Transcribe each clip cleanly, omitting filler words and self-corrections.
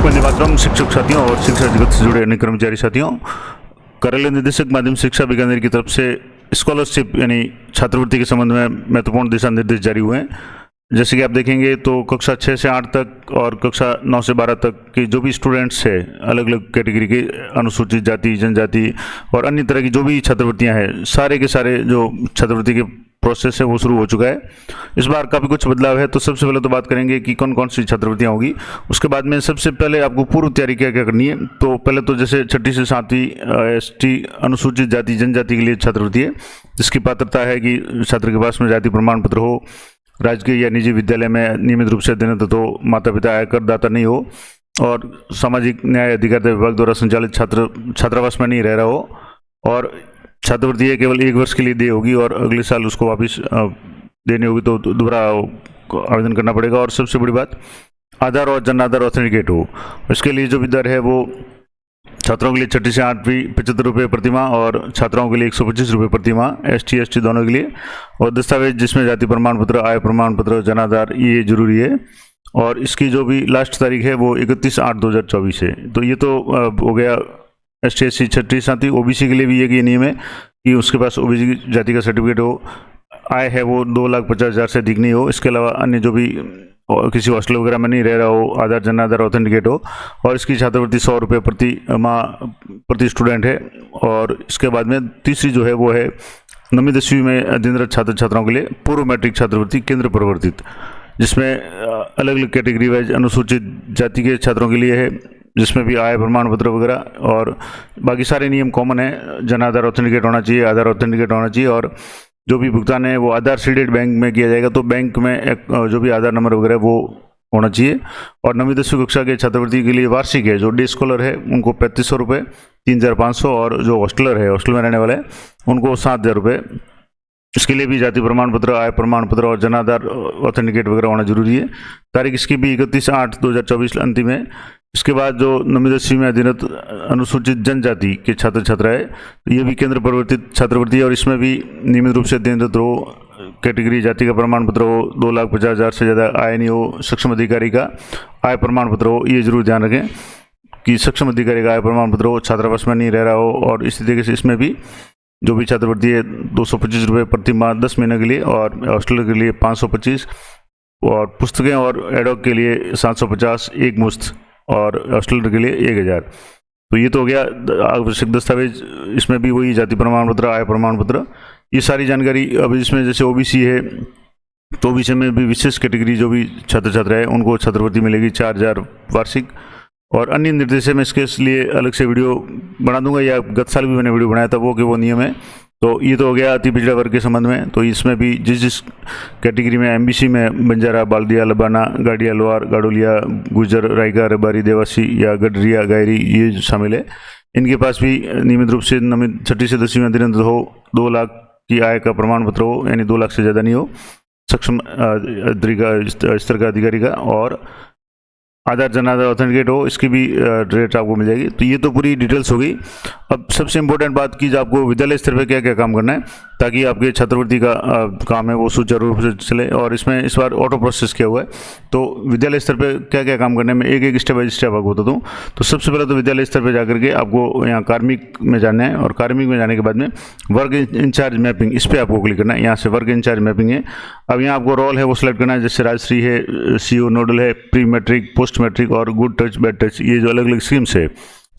वंदे मातरम। शिक्षक साथियों और शिक्षा जगत से जुड़े अन्य कर्मचारी साथियों, कार्यालय निदेशक माध्यमिक शिक्षा बीकानेर की तरफ से स्कॉलरशिप यानी छात्रवृत्ति के संबंध में महत्वपूर्ण दिशा निर्देश जारी हुए हैं। जैसे कि आप देखेंगे तो कक्षा 6 से 8 तक और कक्षा 9 से 12 तक के जो भी स्टूडेंट्स हैं, अलग अलग कैटेगरी के, अनुसूचित जाति, जनजाति और अन्य तरह की जो भी छात्रवृत्तियां हैं, सारे के सारे जो छात्रवृत्ति के प्रोसेस है वो शुरू हो चुका है। इस बार काफ़ी कुछ बदलाव है। तो सबसे पहले तो बात करेंगे कि कौन कौन सी छात्रवृत्तियां होगी। उसके बाद में सबसे पहले आपको पूर्व तैयारी क्या क्या करनी है। तो पहले तो जैसे 6ठी से 7वीं ST अनुसूचित जाति जनजाति के लिए छात्रवृत्ति है, जिसकी पात्रता है कि छात्र के पास में जाति प्रमाण पत्र हो, राजकीय या निजी विद्यालय में नियमित रूप से अध्ययनरत हो, माता पिता आयकर दाता नहीं हो और सामाजिक न्याय अधिकारिता विभाग द्वारा संचालित छात्रावास में नहीं रह रहा हो, और छात्रवृत्ति है केवल 1 वर्ष के लिए दी होगी और अगले साल उसको वापस देनी होगी, तो दोबारा आवेदन करना पड़ेगा। और सबसे बड़ी बात, आधार और जन आधार ऑथेंटिकेट हो। इसके लिए जो भी दर है वो छात्रों के लिए 6ठी से 8वीं 75 रुपये प्रति माह और छात्राओं के लिए 125 रुपये प्रति माह, ST ST दोनों के लिए। और दस्तावेज जिसमें जाति प्रमाण पत्र, आय प्रमाण पत्र, जन आधार, ये जरूरी है। और इसकी जो भी लास्ट तारीख है वो 31/8/2024 है। तो ये तो हो गया ST SC 6ठी 7वीं। OBC के लिए भी ये नियम है कि उसके पास OBC जाति का सर्टिफिकेट हो, आय है वो 2,50,000 से अधिक नहीं हो। इसके अलावा अन्य जो भी किसी हॉस्टल वगैरह में नहीं रह रहा हो, आधार जन आधार ऑथेंटिकेट हो। और इसकी छात्रवृत्ति 100 रुपये प्रति माह प्रति स्टूडेंट है। और इसके बाद में तीसरी जो है वो है 9वीं 10वीं में अध्ययनरत छात्र छात्राओं के लिए पूर्व मैट्रिक छात्रवृत्ति केंद्र प्रवर्तित, जिसमें अलग अलग कैटेगरी वाइज अनुसूचित जाति के छात्रों के लिए है, जिसमें भी आय प्रमाण पत्र वगैरह और बाकी सारे नियम कॉमन है। जन आधार ऑथेंटिकेट होना चाहिए, आधार ऑथेंटिकेट होना चाहिए, और जो भी भुगतान है वो आधार सीडेड बैंक में किया जाएगा। तो बैंक में एक जो भी आधार नंबर वगैरह वो होना चाहिए। और 9वीं 10वीं कक्षा के छात्रवृत्ति के लिए वार्षिक है, जो डे स्कॉलर है उनको 3500 रुपये, 3500, और जो हॉस्टलर है, हॉस्टल में रहने वाले हैं, उनको 7000 रुपये। इसके लिए भी जाति प्रमाण पत्र, आय प्रमाण पत्र और जन आधार ऑथेंटिकेट वगैरह होना जरूरी है। तारीख इसकी भी 31/8/2024 अंतिम है। इसके बाद जो 9वीं 10वीं में अध्ययनरत अनुसूचित जनजाति के छात्र छात्रा है, ये भी केंद्र प्रवर्तित छात्रवृत्ति है। और इसमें भी नियमित रूप से अध्ययनरत हो, कैटेगरी जाति का प्रमाण पत्र हो, 2,50,000 से ज़्यादा आय नहीं हो, सक्षम अधिकारी का आय प्रमाण पत्र हो। ये जरूर ध्यान रखें कि सक्षम अधिकारी का आय प्रमाण पत्र हो, छात्रावास में नहीं रह रहा हो। और इसी तरीके से इसमें भी जो भी छात्रवृत्ति है 225 रुपये प्रति माह 10 महीने के लिए, और हॉस्टल के लिए 525, और पुस्तकें और एडॉक के लिए 750 एक मुश्त, और हॉस्टलर के लिए 1000। तो ये तो हो गया आवश्यक दस्तावेज। इसमें भी वही जाति प्रमाण पत्र, आय प्रमाण पत्र, ये सारी जानकारी। अब इसमें जैसे OBC है तो OBC में भी विशेष कैटेगरी जो भी छात्र छात्रा है उनको छात्रवृत्ति मिलेगी 4000 वार्षिक। और अन्य निर्देश है, मैं इसके लिए अलग से वीडियो बना दूंगा, या गत साल भी मैंने वीडियो बनाया था वो नियम है। तो ये तो हो गया अति पिछड़ा वर्ग के संबंध में। तो इसमें भी जिस कैटेगरी में MBC में बंजारा, बाल्दिया, लबाना, गाड़िया, लोहार, गाडोलिया, गुजर, रायगा, रबारी, देवासी या गडरिया, गायरी, ये शामिल है। इनके पास भी नियमित रूप से 6ठी से 10वीं में अध्ययनरत हो, 2 लाख की आय का प्रमाण पत्र हो, यानी 2 लाख से ज़्यादा नहीं हो, सक्षम स्तर का अधिकारी का, और आधार जन आधार ऑथेंटिकेट हो। इसकी भी रेट आपको मिल जाएगी। तो ये तो पूरी डिटेल्स हो गई। अब सबसे इम्पोर्टेंट बात की, आपको विद्यालय स्तर पे क्या क्या काम करना है ताकि आपके छात्रवृत्ति का काम है वो सुचारू रूप से चले। और इसमें इस बार ऑटो प्रोसेस किया हुआ है। तो विद्यालय स्तर पे क्या क्या काम करने में एक स्टेप बाय स्टेप आपको बताता हूँ। तो सबसे पहले तो विद्यालय स्तर पर जाकर के आपको यहाँ कार्मिक में जाना है, और कार्मिक में जाने के बाद में वर्ग इंचार्ज मैपिंग, इस पर आपको क्लिक करना है। यहाँ से वर्ग इंचार्ज मैपिंग है। अब यहाँ आपको रोल है वो सिलेक्ट करना है, जैसे राजश्री है, CO नोडल है, प्री मैट्रिक, पोस्ट मैट्रिक और गुड टच बैड टच, ये जो अलग अलग स्कीम्स है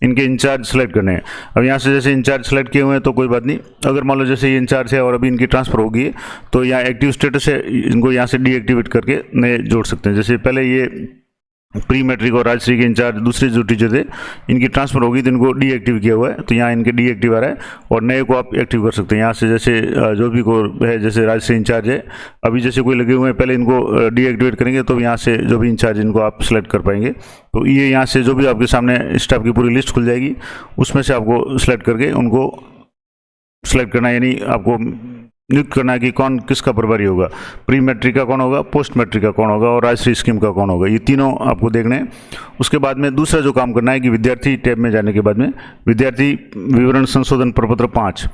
इनके इंचार्ज सेलेक्ट करने हैं। अब यहाँ से जैसे इंचार्ज सेलेक्ट किए हुए हैं तो कोई बात नहीं। अगर मान लो जैसे ये इंचार्ज है और अभी इनकी ट्रांसफर होगी, तो यहाँ एक्टिव स्टेटस है, इनको यहाँ से डीएक्टिवेट करके नए जोड़ सकते हैं। जैसे पहले ये प्री मैट्रिक और राजश्री के इंचार्ज दूसरे जो टीचर थे, इनकी ट्रांसफर होगी तो इनको डीएक्टिव किया हुआ है, तो यहाँ इनके डीएक्टिव आ रहा है, और नए को आप एक्टिव कर सकते हैं। यहाँ से जैसे जो भी को है, जैसे राजश्री इंचार्ज है, अभी जैसे कोई लगे हुए हैं, पहले इनको डीएक्टिवेट करेंगे तो यहाँ से जो भी इंचार्ज इनको आप सेलेक्ट कर पाएंगे। तो ये यहाँ से जो भी आपके सामने स्टाफ की पूरी लिस्ट खुल जाएगी, उसमें से आपको सेलेक्ट करके उनको सेलेक्ट करना, यानी आपको नियुक्त करना है कि कौन किसका प्रभारी होगा, प्री मैट्रिक का कौन होगा, पोस्ट मैट्रिक का कौन होगा, और राजश्री स्कीम का कौन होगा। ये तीनों आपको देखने हैं। उसके बाद में दूसरा जो काम करना है कि विद्यार्थी टैब में जाने के बाद में विद्यार्थी विवरण संशोधन प्रपत्र 5,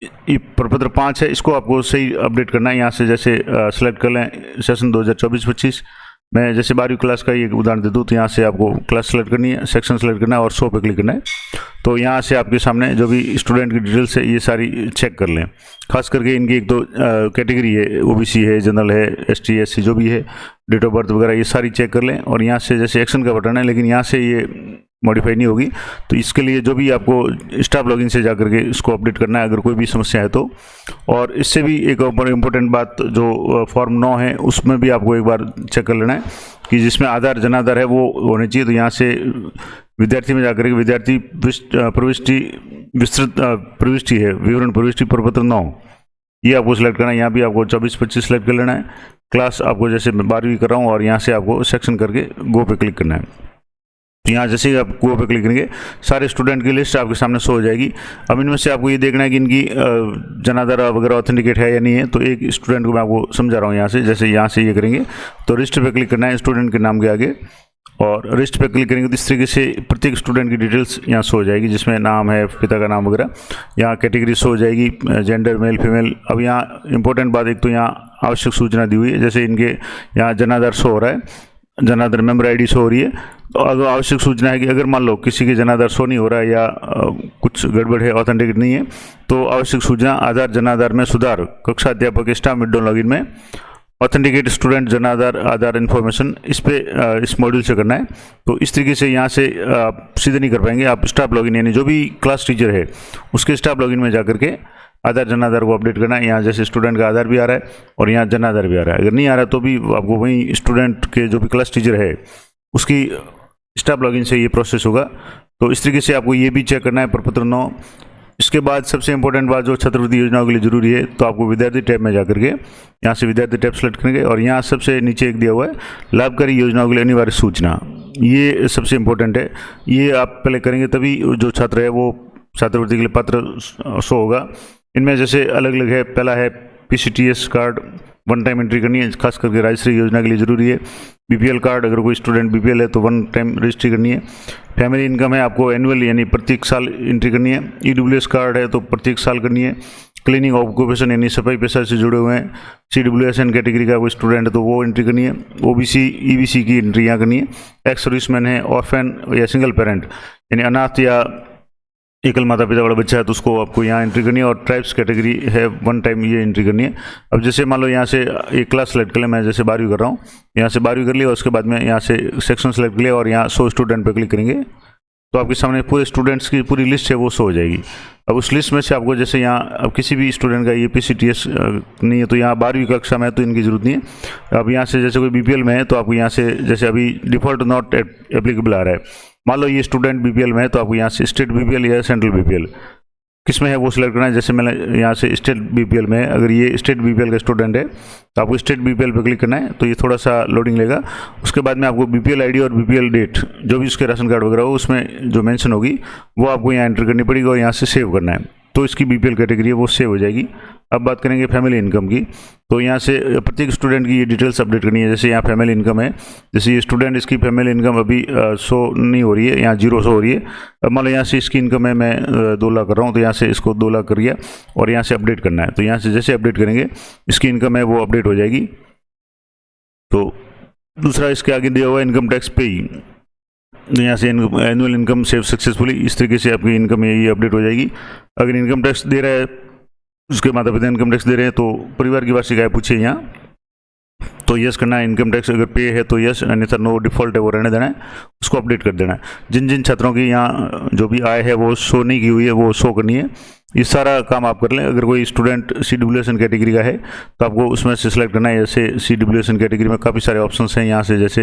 ये प्रपत्र 5 है, इसको आपको सही अपडेट करना है। यहाँ से जैसे सेलेक्ट कर लें सेशन 2024-25, मैं जैसे 12वीं क्लास का एक उदाहरण दे दूँ तो यहाँ से आपको क्लास सेलेक्ट करनी है, सेक्शन सेलेक्ट करना है और शो पे क्लिक करना है। तो यहाँ से आपके सामने जो भी स्टूडेंट की डिटेल्स है ये सारी चेक कर लें। खास करके इनकी एक तो कैटेगरी है, ओबीसी है, जनरल है, एसटी एससी जो भी है, डेट ऑफ बर्थ वगैरह ये सारी चेक कर लें। और यहाँ से जैसे एक्शन का बटन है, लेकिन यहाँ से ये मॉडिफाई नहीं होगी, तो इसके लिए जो भी आपको स्टाफ लॉगिन से जाकर के इसको अपडेट करना है अगर कोई भी समस्या है तो। और इससे भी एक और इम्पोर्टेंट बात, जो फॉर्म 9 है उसमें भी आपको एक बार चेक कर लेना है कि जिसमें आधार जनाधार है वो होने चाहिए। तो यहाँ से विद्यार्थी में जाकर के विद्यार्थी प्रविष्टि विस्तृत प्रविष्टि है, विवरण प्रविष्टि प्रपत्र 9 ये आपको सिलेक्ट करना है। यहाँ भी आपको 24-25 सिलेक्ट कर लेना है। क्लास आपको जैसे मैं 12वीं कर रहा हूँ और यहाँ से आपको सेक्शन करके गो पे क्लिक करना है। यहाँ जैसे ही आप गो पे क्लिक करेंगे सारे स्टूडेंट की लिस्ट आपके सामने शो हो जाएगी। अब इनमें से आपको ये देखना है कि इनकी जनाधार वगैरह ऑथेंटिकेट है या नहीं है। तो एक स्टूडेंट को मैं आपको समझा रहा हूँ यहाँ से, जैसे यहाँ से ये करेंगे तो रजिस्टर पे क्लिक करना है स्टूडेंट के नाम के आगे, और रजिस्टर पे क्लिक करेंगे तो इस तरीके से प्रत्येक स्टूडेंट की डिटेल्स यहाँ शो हो जाएगी, जिसमें नाम है, पिता का नाम वगैरह। यहाँ कैटेगरी शो हो जाएगी, जेंडर मेल फीमेल। अब यहाँ इंपॉर्टेंट बात, एक तो यहाँ आवश्यक सूचना दी हुई है, जैसे इनके यहाँ जनाधार शो हो रहा है, जनाधार मेंबर आईडी शो हो रही है। तो अगर आवश्यक सूचना है कि अगर मान लो किसी के जनाधार शो नहीं हो रहा है या कुछ गड़बड़ है, ऑथेंटिकेट नहीं है, तो आवश्यक सूचना आधार जनाधार में सुधार, कक्षा अध्यापक स्टाफ मिड लॉगिन में ऑथेंटिकेट स्टूडेंट जनाधार आधार इन्फॉर्मेशन, इस पे इस मॉड्यूल से करना है। तो इस तरीके से यहाँ से आप सीधे नहीं कर पाएंगे, आप स्टाफ लॉगिन यानी जो भी क्लास टीचर है उसके स्टाफ लॉगिन में जाकर के आधार जनाधार को अपडेट करना है। यहाँ जैसे स्टूडेंट का आधार भी आ रहा है और यहाँ जनाधार भी आ रहा है। अगर नहीं आ रहा तो भी आपको वहीं स्टूडेंट के जो भी क्लास टीचर है उसकी स्टाफ लॉगिन से ये प्रोसेस होगा। तो इस तरीके से आपको ये भी चेक करना है प्रपत्र 9। इसके बाद सबसे इंपॉर्टेंट बात जो छात्रवृत्ति योजनाओं के लिए जरूरी है, तो आपको विद्यार्थी टैब में जाकर के यहाँ से विद्यार्थी टैब सेलेक्ट करेंगे और यहाँ सबसे नीचे एक दिया हुआ है लाभकारी योजनाओं के लिए अनिवार्य सूचना, ये सबसे इंपॉर्टेंट है। ये आप पहले करेंगे तभी जो छात्र है वो छात्रवृत्ति के लिए पात्र शो होगा। इनमें जैसे अलग अलग है, पहला है PCTS card, one time entry करनी है, खास करके राजश्री योजना के लिए जरूरी है। BPL कार्ड, अगर कोई स्टूडेंट BPL है तो वन टाइम रजिस्ट्री करनी है। फैमिली इनकम है, आपको एनुअल यानी प्रत्येक साल एंट्री करनी है। EWS कार्ड है तो प्रत्येक साल करनी है। क्लीनिंग ऑक्यूपेशन यानी सफाई पेशा से जुड़े हुए हैं, CWSN कैटेगरी का कोई स्टूडेंट है तो वो एंट्री करनी है। OBC EBC की एंट्री यहाँ करनी है। एक्स सर्विसमैन है, ऑर्फन या सिंगल पेरेंट यानी अनाथ या एकल माता पिता वाला बच्चा है तो उसको आपको यहाँ एंट्री करनी है। और ट्राइब्स कैटेगरी है, वन टाइम ये एंट्री करनी है। अब जैसे मान लो यहाँ से एक क्लास सेलेक्ट कर ले, मैं जैसे 12वीं कर रहा हूँ, यहाँ से 12वीं कर लिया, उसके बाद में यहाँ से सेक्शन सेलेक्ट कर लिया और यहाँ 100 स्टूडेंट पे क्लिक करेंगे तो आपके सामने पूरे स्टूडेंट्स की पूरी लिस्ट है वो शो हो जाएगी। अब उस लिस्ट में से आपको जैसे यहाँ अब किसी भी स्टूडेंट का ये PCTS नहीं है तो यहाँ 12वीं कक्षा में है तो इनकी जरूरत नहीं है। अब यहाँ से जैसे कोई BPL में है तो आपको यहाँ से जैसे अभी डिफॉल्ट नॉट एप्लीकेबल आ रहा है, मान लो ये स्टूडेंट BPL में है तो आपको यहाँ से स्टेट BPL या सेंट्रल BPL किस में है वो सिलेक्ट करना है। जैसे मैंने यहाँ से स्टेट BPL में है, अगर ये स्टेट BPL का स्टूडेंट है तो आपको स्टेट BPL पे क्लिक करना है। तो ये थोड़ा सा लोडिंग लेगा, उसके बाद में आपको BPL ID और BPL डेट जो भी उसके राशन कार्ड वगैरह हो उसमें जो मेंशन होगी वो आपको यहाँ एंटर करनी पड़ेगी और यहाँ से सेव करना है। तो इसकी BPL कैटेगरी है वो सेव हो जाएगी। अब बात करेंगे फैमिली इनकम की, तो यहाँ से प्रत्येक स्टूडेंट की ये डिटेल्स अपडेट करनी है। जैसे यहाँ फैमिली इनकम है, जैसे ये स्टूडेंट इसकी फैमिली इनकम अभी शो नहीं हो रही है, यहाँ 0 शो हो रही है। अब मान लो यहाँ से इसकी इनकम है मैं 2 लाख कर रहा हूँ तो यहाँ से इसको 2 लाख कर दिया और यहाँ से अपडेट करना है। तो यहाँ से जैसे अपडेट करेंगे इसकी इनकम है वो अपडेट हो जाएगी। तो दूसरा इसके आगे दिया हुआ इनकम टैक्स पे, यहाँ से एनुअल इनकम सेव सक्सेसफुली, इस तरीके से आपकी इनकम ये अपडेट हो जाएगी। अगर इनकम टैक्स दे रहा है, उसके माता पिता इनकम टैक्स दे रहे हैं तो परिवार की वार्षिक आय पूछिए यहाँ, तो यस करना है। इनकम टैक्स अगर पे है तो यस, अन्यथा नो डिफॉल्ट है वो रहने देना है, उसको अपडेट कर देना है। जिन जिन छात्रों की यहाँ जो भी आय है वो शो नहीं की हुई है वो शो करनी है। ये सारा काम आप कर लें। अगर कोई स्टूडेंट CWSN कैटेगरी का है तो आपको उसमें से सिलेक्ट करना है। जैसे CWSN कैटेगरी में काफ़ी सारे ऑप्शंस हैं, यहाँ से जैसे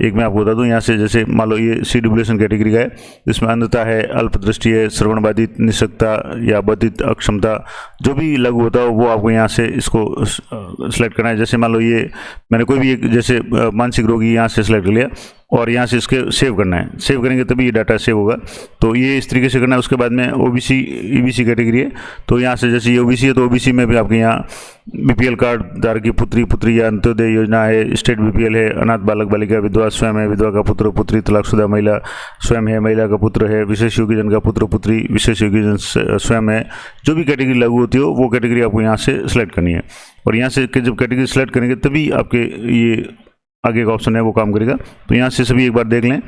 एक मैं आपको बता दूँ, यहाँ से जैसे मान लो ये CWSN कैटेगरी का है, जिसमें अंधता है, अल्पदृष्टि है, श्रवण बाधित, निःशक्ता या बाधित अक्षमता जो भी लागू होता हो वो आपको यहाँ से इसको सिलेक्ट करना है। जैसे मान लो ये मैंने कोई भी एक जैसे मानसिक रोगी यहाँ से सिलेक्ट कर लिया और यहाँ से इसके सेव करना है। सेव करेंगे तभी ये डाटा सेव होगा, तो ये इस तरीके से करना है। उसके बाद में OBC EBC कैटेगरी है तो यहाँ से जैसे ये OBC है तो OBC में भी आपके यहाँ BPL कार्ड धारक की पुत्री या अंत्योदय योजना है, स्टेट BPL है, अनाथ बालक बालिका, विधवा स्वयं है, विधवा का पुत्र पुत्री, तलाकशुदा महिला स्वयं है, महिला का पुत्र है, विशेष योग्यजन का पुत्र पुत्री, विशेष योग्यजन स्वयं है, जो भी कैटेगरी लागू होती हो वो कैटेगरी आपको यहाँ से सिलेक्ट करनी है। और यहाँ से जब कैटेगरी सेलेक्ट करेंगे तभी आपके ये आगे का ऑप्शन है वो काम करेगा। तो यहाँ से सभी एक बार देख लें,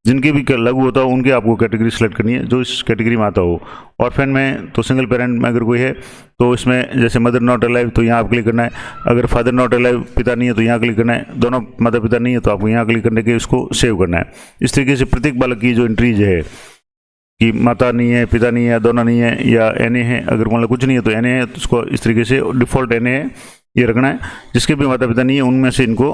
जिनके भी लागू होता हो उनके आपको कैटेगरी सेलेक्ट करनी है जो इस कैटेगरी में आता हो। ऑर्फेन में तो सिंगल पेरेंट में अगर कोई है तो इसमें जैसे मदर नॉट अलाइव तो यहाँ आप क्लिक करना है, अगर फादर नॉट अलाइव पिता नहीं है तो यहाँ क्लिक करना है, दोनों माता पिता नहीं है तो आपको यहाँ क्लिक करने के इसको सेव करना है। इस तरीके से प्रत्येक बालक की जो एंट्रीज है कि माता नहीं है, पिता नहीं है, दोनों नहीं है या एनए है, अगर मतलब कुछ नहीं है तो एनए है, तो उसको इस तरीके से डिफ़ॉल्ट एनए है ये रखना है। जिसके भी माता पिता नहीं है उनमें से इनको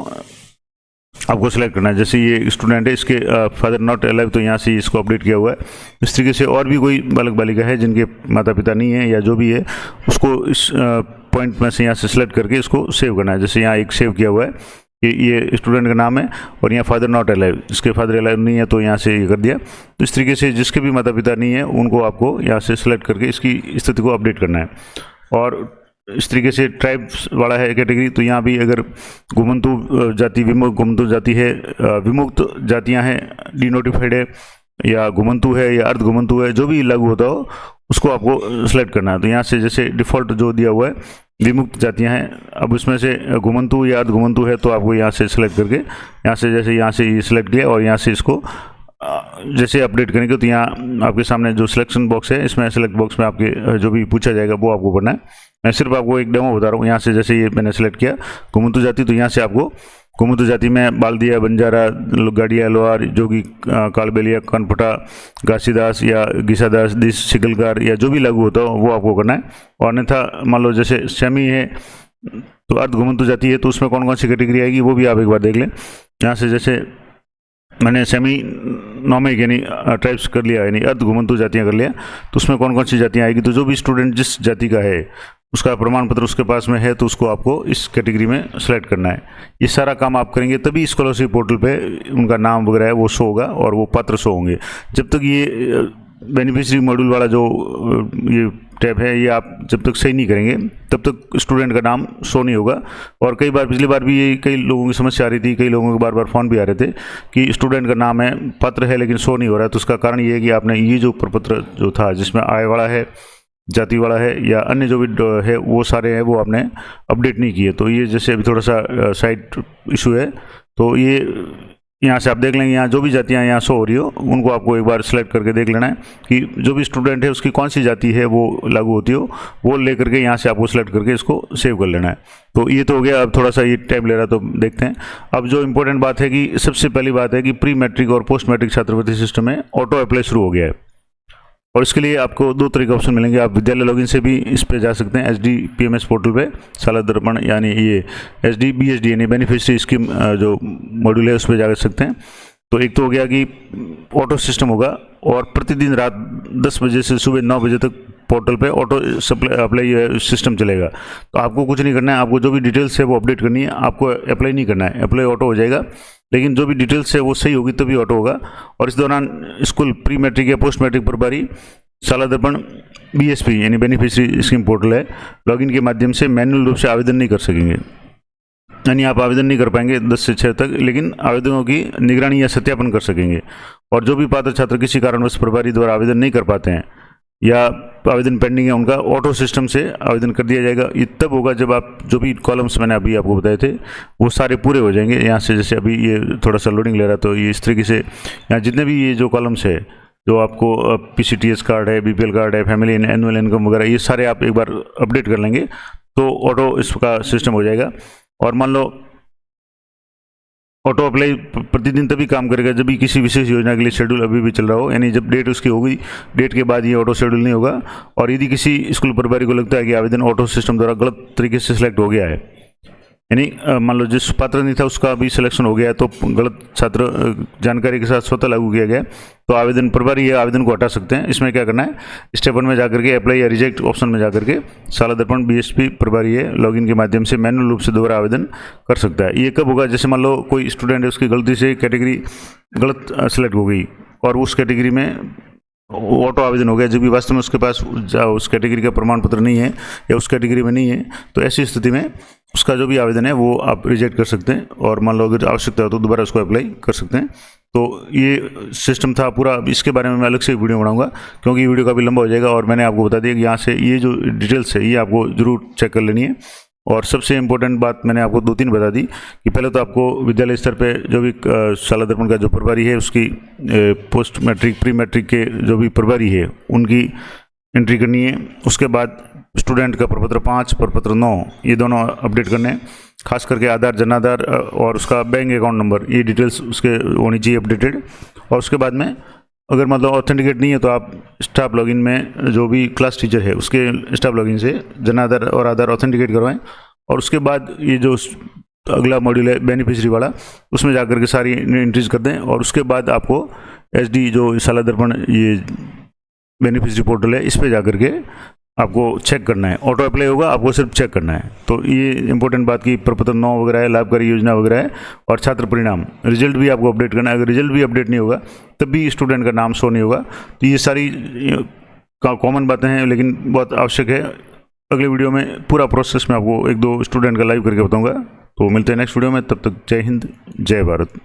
आपको सेलेक्ट करना है। जैसे ये स्टूडेंट है, इसके फादर नॉट अलाइव तो यहाँ से इसको अपडेट किया हुआ है। इस तरीके से और भी कोई बालक बालिका है जिनके माता पिता नहीं है या जो भी है, उसको इस पॉइंट में से यहाँ से सेलेक्ट करके इसको सेव करना है। जैसे यहाँ एक सेव किया हुआ है कि ये स्टूडेंट का नाम है और यहाँ फादर नॉट अलाइव, जिसके फादर अलाइव नहीं है तो यहाँ से ये कर दिया। तो इस तरीके से जिसके भी माता पिता नहीं है उनको आपको यहाँ से सेलेक्ट करके इसकी स्थिति को अपडेट करना है। और इस तरीके से ट्राइब्स वाला है कैटेगरी, तो यहाँ भी अगर घुमंतु जाति, विमुक्त घुमंतु जाति है, विमुक्त जातियाँ हैं, डिनोटिफाइड है या घुमंतु है या अर्ध घुमंतु है, जो भी लागू होता हो उसको आपको सेलेक्ट करना है। तो यहाँ से जैसे डिफ़ॉल्ट जो दिया हुआ है विमुक्त जातियाँ हैं, अब इसमें से घुमंतु या अर्ध घुमंतु है तो आपको यहाँ से सेलेक्ट करके यहाँ से जैसे यहाँ से ये सिलेक्ट किया और यहाँ से इसको जैसे अपडेट करेंगे तो यहाँ आपके सामने जो सिलेक्शन बॉक्स है इसमें सेलेक्ट बॉक्स में आपके जो भी पूछा जाएगा वो आपको करना है। मैं सिर्फ आपको एक डेमो बता रहा हूँ। यहाँ से जैसे ये मैंने सेलेक्ट किया घुमंतु जाति, तो यहाँ से आपको घुमंतु जाति में बाल्दिया, बंजारा, गाड़िया, लोहार, जोगी, कालबेलिया, कनपटा, घासीदास या घिसादास, दिस, शिकलकार या जो भी लागू होता हो वो आपको करना है। और अन्यथा मान लो जैसे सेमी है तो अर्ध घुमंतु जाति है तो उसमें कौन कौन सी कैटेगरी आएगी वो भी आप एक बार देख लें। यहाँ से जैसे मैंने सेमी नॉमिक यानी ट्राइब्स कर लिया, यानी अर्ध घुमंतु जातियाँ कर लिया, तो उसमें कौन कौन सी जातियाँ आएगी। तो जो भी स्टूडेंट जिस जाति का है उसका प्रमाण पत्र उसके पास में है तो उसको आपको इस कैटेगरी में सेलेक्ट करना है। ये सारा काम आप करेंगे तभी स्कॉलरशिप पोर्टल पे उनका नाम वगैरह है वो शो होगा और वो पात्र शो होंगे। जब तक ये बेनिफिशियरी मॉड्यूल वाला जो ये टैब है ये आप जब तक सही नहीं करेंगे तब तक स्टूडेंट का नाम शो नहीं होगा। और कई बार पिछली बार भी ये कई लोगों की समस्या आ रही थी, कई लोगों के बार बार फ़ोन भी आ रहे थे कि स्टूडेंट का नाम है, पत्र है लेकिन शो नहीं हो रहा है। तो उसका कारण ये है कि आपने ये जो प्रपत्र जो था जिसमें आय वाला है, जाति वाला है या अन्य जो भी है वो सारे हैं वो आपने अपडेट नहीं किए। तो ये जैसे अभी थोड़ा सा साइट इशू है तो ये यहाँ से आप देख लेंगे, यहाँ जो भी जातियाँ यहाँ शो हो रही हो उनको आपको एक बार सेलेक्ट करके देख लेना है कि जो भी स्टूडेंट है उसकी कौन सी जाति है वो लागू होती हो, वो ले करके यहाँ से आपको सेलेक्ट करके इसको सेव कर लेना है। तो ये तो हो गया। अब थोड़ा सा ये टाइम ले रहा तो देखते हैं। अब जो इम्पोर्टेंट बात है कि सबसे पहली बात है कि प्री मैट्रिक और पोस्ट मैट्रिक छात्रवृत्ति सिस्टम में ऑटो अप्लाई शुरू हो गया है और इसके लिए आपको दो तरह के ऑप्शन मिलेंगे। आप विद्यालय लॉगिन से भी इस पे जा सकते हैं, SDPMS पोर्टल पे, साला दर्पण यानी ये SDBSD यानी बेनिफिशियरी स्कीम जो मॉड्यूल है उस पर जा सकते हैं। तो एक तो हो गया कि ऑटो सिस्टम होगा और प्रतिदिन रात 10 बजे से सुबह 9 बजे तक पोर्टल पे ऑटो अप्लाई सिस्टम चलेगा। तो आपको कुछ नहीं करना है, आपको जो भी डिटेल्स है वो अपडेट करनी है, आपको अप्लाई नहीं करना है, अप्लाई ऑटो हो जाएगा। लेकिन जो भी डिटेल्स है वो सही होगी तभी ऑटो होगा। और इस दौरान स्कूल प्री मैट्रिक या पोस्ट मैट्रिक प्रभारी साला दर्पण BSP यानी बेनिफिशियरी स्कीम पोर्टल है, लॉगिन के माध्यम से मैनुअल रूप से आवेदन नहीं कर सकेंगे, यानी आप आवेदन नहीं कर पाएंगे 10 से 6 तक, लेकिन आवेदनों की निगरानी या सत्यापन कर सकेंगे। और जो भी पात्र छात्र किसी कारणवश प्रभारी द्वारा आवेदन नहीं कर पाते हैं या आवेदन पेंडिंग है उनका ऑटो सिस्टम से आवेदन कर दिया जाएगा। ये तब होगा जब आप जो भी कॉलम्स मैंने अभी आपको बताए थे वो सारे पूरे हो जाएंगे। यहाँ से जैसे अभी ये थोड़ा सा लोडिंग ले रहा है तो ये इस तरीके से यहाँ जितने भी ये जो कॉलम्स है जो आपको PCTS कार्ड है, BPL कार्ड है, फैमिली एनुअल इनकम वगैरह, ये सारे आप एक बार अपडेट कर लेंगे तो ऑटो इसका सिस्टम हो जाएगा। और मान लो ऑटो अप्लाई प्रतिदिन तभी काम करेगा जब भी किसी विशेष योजना के लिए शेड्यूल अभी भी चल रहा हो, यानी जब डेट उसकी होगी, डेट के बाद ये ऑटो शेड्यूल नहीं होगा। और यदि किसी स्कूल प्रभारी को लगता है कि आवेदन ऑटो सिस्टम द्वारा गलत तरीके से सिलेक्ट हो गया है, यानी मान लो जिस पात्र नहीं था उसका भी सिलेक्शन हो गया है तो गलत छात्र जानकारी के साथ स्वतः लागू किया गया, तो आवेदन प्रभारी या आवेदन को हटा सकते हैं। इसमें क्या करना है, स्टेप 1 में जाकर के अप्लाई या रिजेक्ट ऑप्शन में जाकर के साला दर्पण BSP प्रभारी है लॉगिन के माध्यम से मैनुअल रूप से दोबारा आवेदन कर सकता है। ये कब होगा, जैसे मान लो कोई स्टूडेंट है उसकी गलती से कैटेगरी गलत सेलेक्ट हो गई और उस कैटेगरी में ऑटो आवेदन हो गया जबकि वास्तव में उसके पास उस कैटेगरी का प्रमाण पत्र नहीं है या उस कैटेगरी में नहीं है, तो ऐसी स्थिति में उसका जो भी आवेदन है वो आप रिजेक्ट कर सकते हैं और मान लो अगर आवश्यकता हो तो दोबारा उसको अप्लाई कर सकते हैं। तो ये सिस्टम था पूरा। इसके बारे में मैं अलग से वीडियो बनाऊंगा क्योंकि ये वीडियो काफ़ी लंबा हो जाएगा और मैंने आपको बता दिया कि यहाँ से ये जो डिटेल्स है ये आपको जरूर चेक कर लेनी है। और सबसे इम्पोर्टेंट बात मैंने आपको 2-3 बता दी कि पहले तो आपको विद्यालय स्तर पे जो भी शाला दर्पण का जो प्रभारी है उसकी पोस्ट मैट्रिक प्री मैट्रिक के जो भी प्रभारी है उनकी एंट्री करनी है। उसके बाद स्टूडेंट का प्रपत्र 5 प्रपत्र 9 ये दोनों अपडेट करने हैं। खास करके आधार, जन आधार और उसका बैंक अकाउंट नंबर, ये डिटेल्स उसके होनी चाहिए अपडेटेड। और उसके बाद में अगर मतलब ऑथेंटिकेट नहीं है तो आप स्टाफ लॉगिन में जो भी क्लास टीचर है उसके स्टाफ लॉगिन से जन आधार और आधार ऑथेंटिकेट करवाएं। और उसके बाद ये जो अगला मॉड्यूल है बेनिफिशरी वाला, उसमें जाकर के सारी एंट्रीज कर दें। और उसके बाद आपको SD जो शाला दर्पण ये बेनिफिशरी पोर्टल है इस पर जाकर के आपको चेक करना है। ऑटो अप्लाई होगा, आपको सिर्फ चेक करना है। तो ये इंपॉर्टेंट बात की प्रपत्र 9 वगैरह है, लाभकारी योजना वगैरह है। और छात्र परिणाम रिजल्ट भी आपको अपडेट करना है। अगर रिजल्ट भी अपडेट नहीं होगा तब भी स्टूडेंट का नाम शो नहीं होगा। तो ये सारी कॉमन बातें हैं लेकिन बहुत आवश्यक है। अगले वीडियो में पूरा प्रोसेस में आपको 1-2 स्टूडेंट का लाइव करके बताऊँगा। तो मिलते हैं नेक्स्ट वीडियो में, तब तक जय हिंद, जय भारत।